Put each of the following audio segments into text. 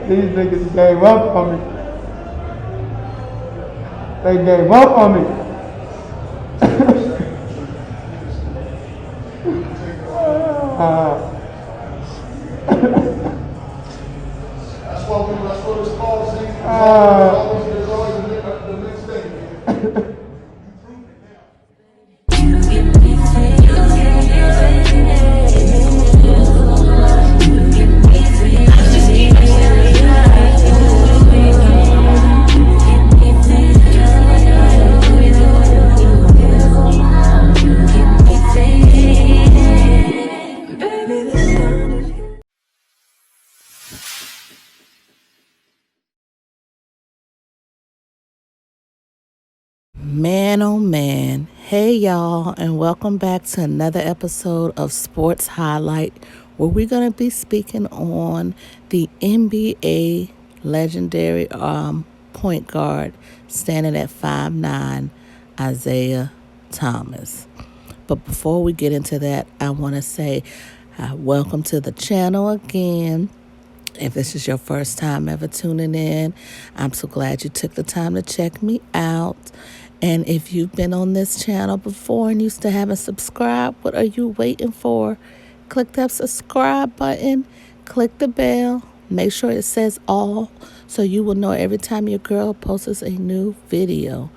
These niggas gave up on me. They gave up on me. That's what it's called. There's always the next thing. Man, oh man. Hey, y'all, and welcome back to another episode of Sports Highlight, where we're going to be speaking on the NBA legendary point guard standing at 5'9", Isaiah Thomas. But before we get into that, I want to say welcome to the channel again. If this is your first time ever tuning in, I'm so glad you took the time to check me out. And if you've been on this channel before and you still haven't subscribed, what are you waiting for? Click that subscribe button, click the bell, make sure it says all so you will know every time your girl posts a new video.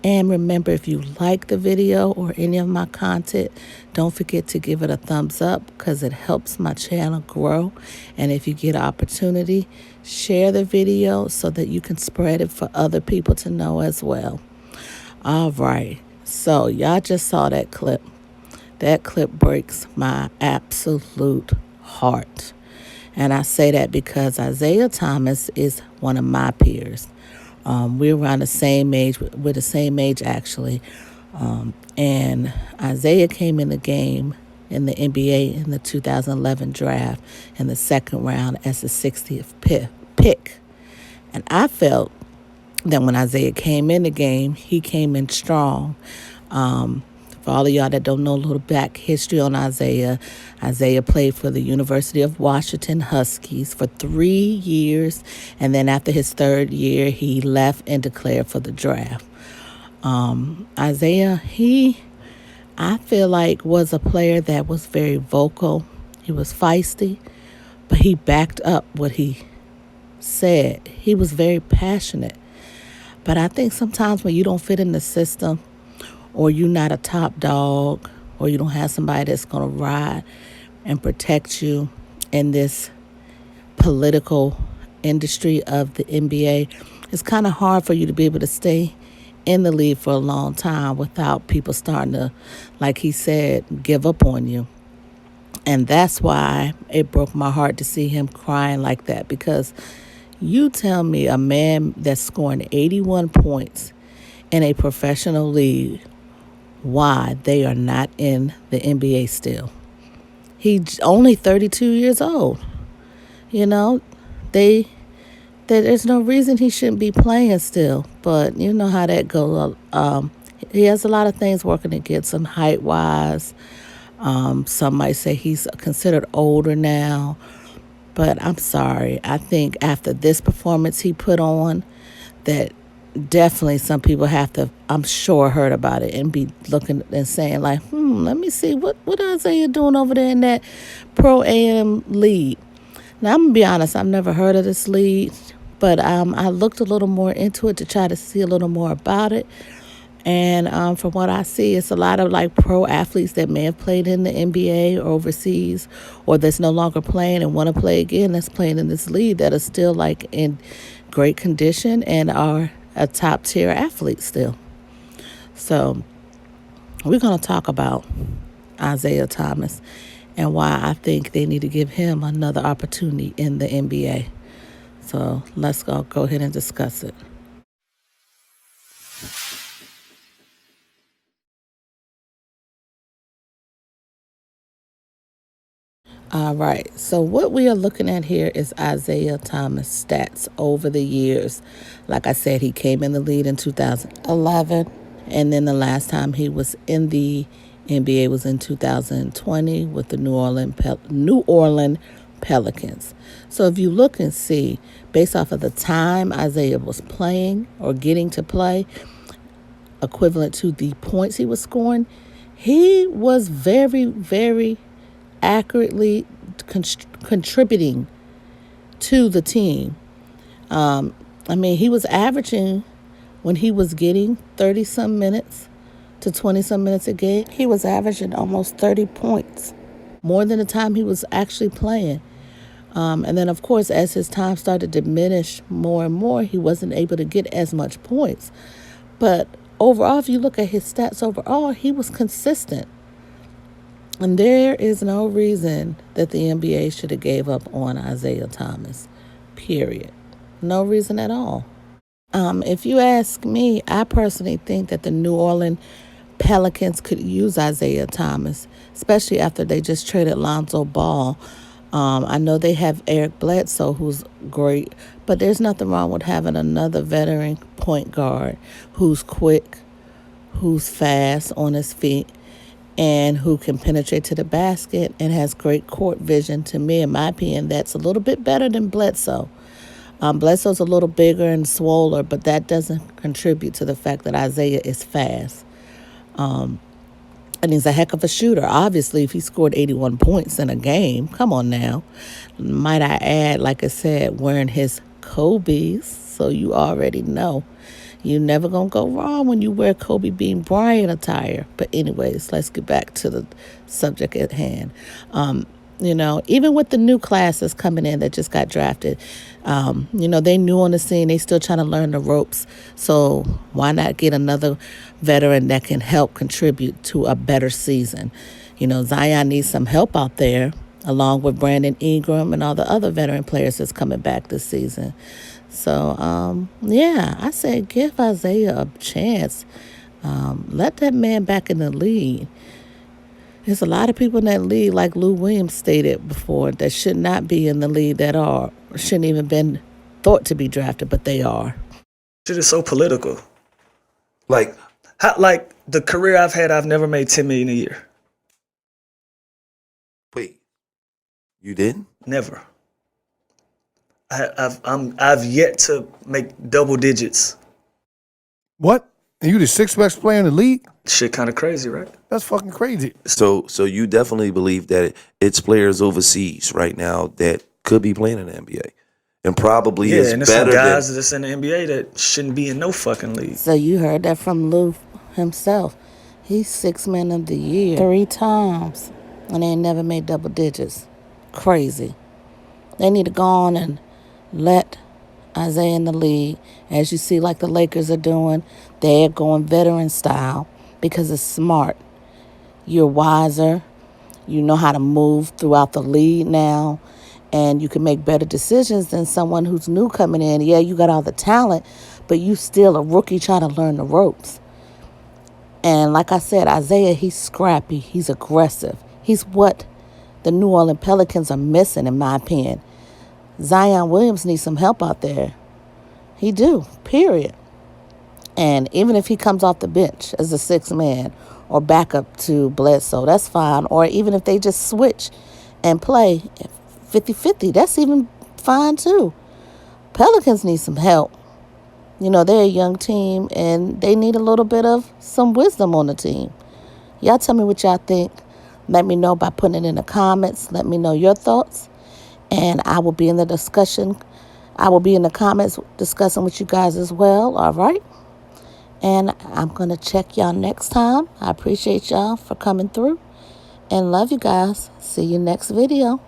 And remember, if you like the video or any of my content, don't forget to give it a thumbs up because it helps my channel grow. And if you get an opportunity, share the video so that you can spread it for other people to know as well. All right, so y'all just saw that clip. That clip breaks my absolute heart. And I say that because Isaiah Thomas is one of my peers. We're around the same age. We're the same age, actually. And Isaiah came in the game in the NBA in the 2011 draft in the second round as the 60th pick. And I felt that when Isaiah came in the game, he came in strong. For all of y'all that don't know a little back history on Isaiah, Isaiah played for the University of Washington Huskies for 3 years. And then after his third year, he left and declared for the draft. Isaiah, I feel like, was a player that was very vocal. He was feisty, but he backed up what he said. He was very passionate. But I think sometimes when you don't fit in the system, or you're not a top dog, or you don't have somebody that's going to ride and protect you in this political industry of the NBA, it's kind of hard for you to be able to stay in the league for a long time without people starting to, like he said, give up on you. And that's why it broke my heart to see him crying like that, because you tell me a man that's scoring 81 points in a professional league, why they are not in the NBA still. He's only 32 years old. You know, there's no reason he shouldn't be playing still. But you know how that goes. He has a lot of things working against him height-wise. Some might say he's considered older now. But I'm sorry. I think after this performance he put on, that definitely some people have to, I'm sure, heard about it and be looking and saying like, let me see what Isaiah doing over there in that Pro AM league. Now, I'm going to be honest, I've never heard of this league, but I looked a little more into it to try to see a little more about it. And from what I see, it's a lot of like pro athletes that may have played in the NBA or overseas, or that's no longer playing and want to play again, that's playing in this league, that are still like in great condition and are a top tier athlete still. So we're going to talk about Isaiah Thomas and why I think they need to give him another opportunity in the NBA. So let's go ahead and discuss it. All right, so what we are looking at here is Isaiah Thomas' stats over the years. Like I said, he came in the league in 2011, and then the last time he was in the NBA was in 2020 with the New Orleans Pelicans. So if you look and see, based off of the time Isaiah was playing or getting to play, equivalent to the points he was scoring, he was very, very accurately contributing to the team. He was averaging, when he was getting 30-some minutes to 20-some minutes a game, he was averaging almost 30 points, more than the time he was actually playing. And then, of course, as his time started to diminish more and more, he wasn't able to get as much points. But overall, if you look at his stats overall, he was consistent. And there is no reason that the NBA should have gave up on Isaiah Thomas, period. No reason at all. If you ask me, I personally think that the New Orleans Pelicans could use Isaiah Thomas, especially after they just traded Lonzo Ball. I know they have Eric Bledsoe, who's great, but there's nothing wrong with having another veteran point guard who's quick, who's fast on his feet, and who can penetrate to the basket and has great court vision. To me, in my opinion, that's a little bit better than Bledsoe. Bledsoe's a little bigger and swoller, but that doesn't contribute to the fact that Isaiah is fast. And he's a heck of a shooter. Obviously, if he scored 81 points in a game, come on now. Might I add, like I said, wearing his Kobe's, so you already know. You're never going to go wrong when you wear Kobe Bean Bryant attire. But anyways, let's get back to the subject at hand. Even with the new classes coming in that just got drafted, they new on the scene. They still trying to learn the ropes. So why not get another veteran that can help contribute to a better season? Zion needs some help out there, along with Brandon Ingram and all the other veteran players that's coming back this season. So, I say give Isaiah a chance. Let that man back in the league. There's a lot of people in that league, like Lou Williams stated before, that should not be in the league shouldn't even been thought to be drafted, but they are. Shit is so political. Like the career I've had, I've never made $10 million a year. Wait, you didn't? Never. I've yet to make double digits. What? And you the sixth best player in the league? Shit kind of crazy, right? That's fucking crazy. So you definitely believe that it's players overseas right now that could be playing in the NBA, and probably is and there's better some guys than that's in the NBA that shouldn't be in no fucking league. So you heard that from Lou himself. He's Sixth Man of the Year 3 times, and they ain't never made double digits. Crazy. They need to go on and let Isaiah in the league. As you see, like the Lakers are doing, they're going veteran style because it's smart. You're wiser. You know how to move throughout the league now, and you can make better decisions than someone who's new coming in. Yeah, you got all the talent, but you still a rookie trying to learn the ropes. And like I said, Isaiah, he's scrappy. He's aggressive. He's what the New Orleans Pelicans are missing, in my opinion. Zion Williams needs some help out there. He do, period. And even if he comes off the bench as a sixth man or backup to Bledsoe, that's fine. Or even if they just switch and play 50-50, that's even fine too. Pelicans need some help. They're a young team and they need a little bit of some wisdom on the team. Y'all tell me what y'all think. Let me know by putting it in the comments. Let me know your thoughts. And I will be in the discussion. I will be in the comments discussing with you guys as well. All right. And I'm going to check y'all next time. I appreciate y'all for coming through. And love you guys. See you next video.